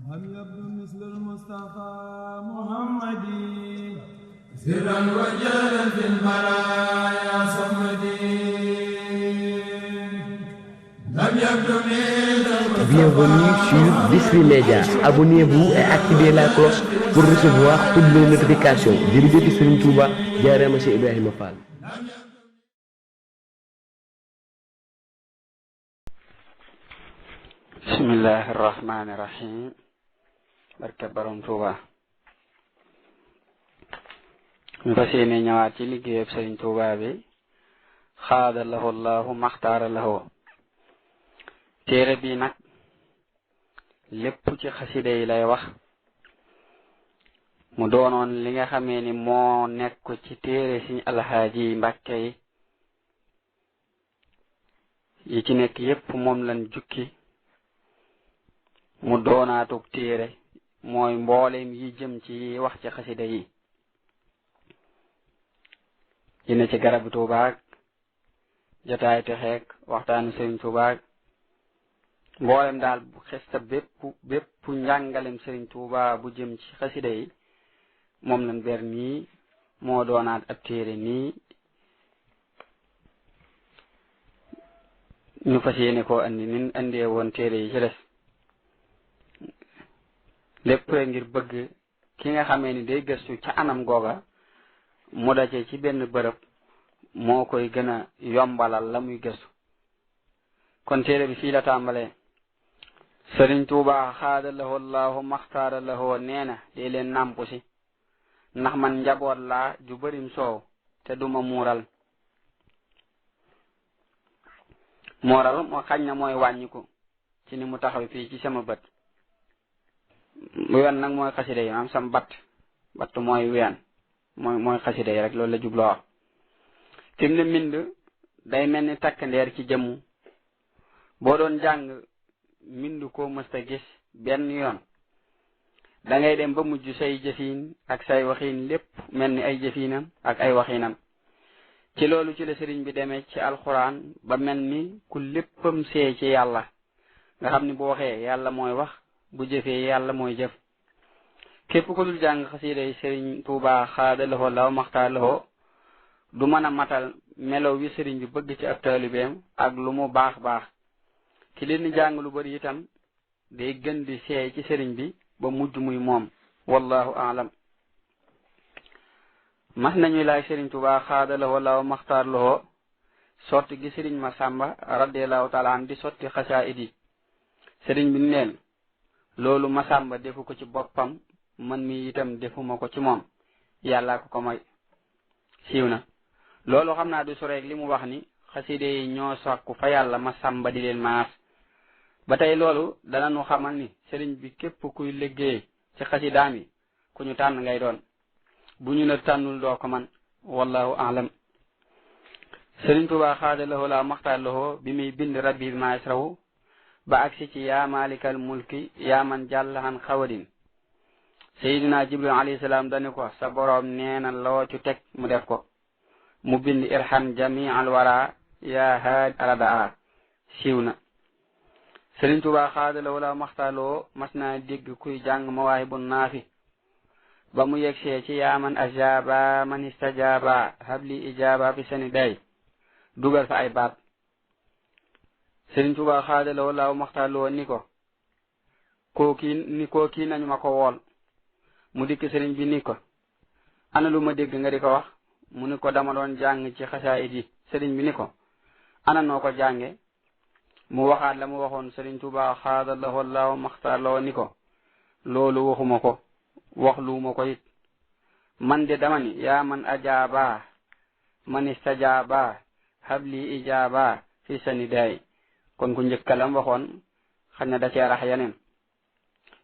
هل يبدو مثل المصطفى محمد سرا وجهرا في البرايا صمدي لم يبدو مثل Bienvenue sur Bichri Média. Abonnez-vous et activez la cloche pour recevoir toutes les notifications. Jërëjëf Serigne Touba jaarama ci Ibrahima Fall. bismillahi rahmani rahim barke borom Touba ñu fas yéene ñëwaat ci liggéeyab Sëriñ Touba bi xaada lahu llahu maxtaara lahu téere bi nag lépp ci xasida yi lay wax mu doonoon li nga xamee ni moo nekk ci téere Sëriñ Alxaaji Mbàkke yi ci nekk yépp moom lañ jukki mu doonaatub téere mooy mboolem yi jëm ci wax ci xasida yi dina ci garabu Tuubaak jotaay texeek waxtaanu Sëriñ Tuubaak mboolem daal bu xesta bépp njàngalem Sëriñ Tuuba bu jëm ci xasida yi moom lañ ber nii moo doonaat ab téere nii ñu fas yéene koo andi nin andee woon téere yi ci des lépp ngir bëgg ki nga xamee ni day gëstu ca anam googa mu daje ci benn bërëb moo koy gën a yombalal la muy gëstu kon téere bi fii la tàmbalee Sëriñ Tuuba xaada lahu llahu maxtaara lahu nee na dee leen nàmpu si ndax man njaboot laa ju bërim soow te duma muural mooral moo xañ na mooy wàññiku ci ni mu taxaw fii ci sama bët ween nag mooy xasida yi maanaam sam batt mooy ween mooy xasida yi rek loolu la jubloo wax fi mu ne mbind day mel ni takk ndeer ci jëmm boo doon jàng mbind koo mësta gis benn yoon da ngay dem ba mujj say jëfiin ak say waxiin lépp mel ni ay jëfiinam ak ay waxiinam ci loolu ci la sëriñ bi demee ci alxuraan ba mel ni ku léppam see ci yàlla nga xam ni bu waxee yàlla mooy wax bu jëfee yàlla mooy jëf képp ko dul jàng xasida yi Sëriñ Tuuba xaada lahu law maxtaar lahu du mën a matal melo wi sëriñ bi bëgg ci ab taalibeem ak lu mu baax baax ki leen di jàng lu bari itam day gën di seey ci sëriñ bi ba mujj muy moom wallahu aalam mas nañuy laaj Sëriñ Tuuba xaada lahu law maxtaar lahu sotti gi Sëriñ Masamba radiyallahu taala an di sotti xasaayid yi sëriñ bi ni leen loolu Masamba defu ko ci boppam man mi itam defuma ko ci moom yàlla ko may siiw na loolu xam naa du soreeg li mu wax ni xaside yi ñoo sàkku fa yàlla Masamba di leen maas ba tey loolu dana nu xamal ni sëriñ bi képp kuy liggéey ci xasidaam yi ku ñu tànn ngay doon bu ñu la tànnul doo ko man wallahu aalam Sëriñ Tuuba xaada lahu la maxtaar lahu bi muy bind rabbi ma yasrahu ba agsi ci yaa malikal mulki yaa man jàllaxan xawadin Seydina Jibril alayhi salaam dani ko sa boroom nee na loo ci teg mu def ko mu bind irham jami al wara yaa haad aradaa siiw na Sëriñ Tuuba xaada lahu la maxtaar lahu mas naa dégg kuy jàng mawaahibu naafi ba mu yegsee ci yaa man ajaaba man istajaaba habli ijaaba fi seni day dugal fa ay baat Sëriñ Tuuba xaada lahu laaw maxtaar lahu ni ko kii nañu ma ko wool mu dikk sëriñ bi ni ko ana lu ma dégg nga di ko wax mu ni ko dama doon jàng ci xasaayid yi sëriñ bi ni ko ana noo ko jànge mu waxaat la mu waxoon Sëriñ Tuuba xaada lahu laaw maxtaar lahu ni ko loolu waxuma ko wax luuma ko it man de dama ni yaa man ajaaba man istajaaba habli ijaaba fi sani day kon ku njëkkalam waxoon xañ na da cee rax yeneen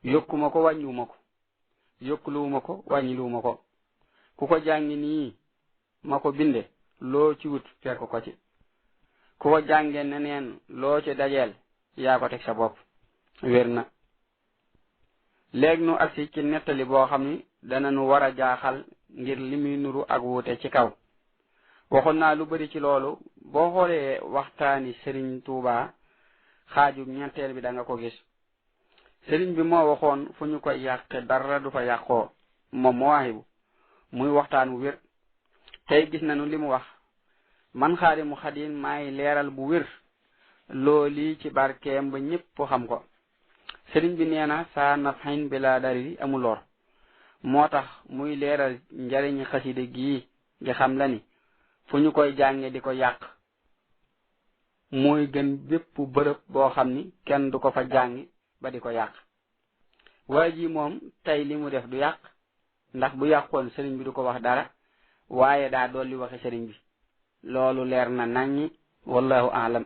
yokkuma ko wàññiwuma ko yokkluwuma ko wàññiluwuma ko ku ko jàngi nii ma ko binde loo ci wut fekk ko ci ku ko jànge neneen loo ci dajeel yaa ko teg sa bopp wér na léegi nu agsi ci nettali boo xam ni dana nu war a jaaxal ngir li muy nuru ak wuute ci kaw waxoon naa lu bari ci loolu boo xoolee waxtaani Sëriñ Tuuba xaaju ñeenteel bi da nga ko gis sëriñ bi moo waxoon fu ñu koy yàqe dara du fa yàqoo moom Mawaahibu muy waxtaan wu wér tey gis nañu li mu wax man Xaadimu Xaadim maay leeral bu wér looli ci barkeem ba ñëpp xam ko sëriñ bi nee na saa nafxin bi laa dari amul lor moo tax muy leeral njariñi xasida gii nga xam la ni fu ñu koy jànge di ko yàq mooy gën bépp bërëb boo xam ni kenn du ko fa jàngi ba di ko yàq waa ji moom tey li mu def du yàq ndax bu yàqoon sëriñ bi du ko wax dara waaye daa dolli waxe sëriñ bi loolu leer na naññi wallahu aalam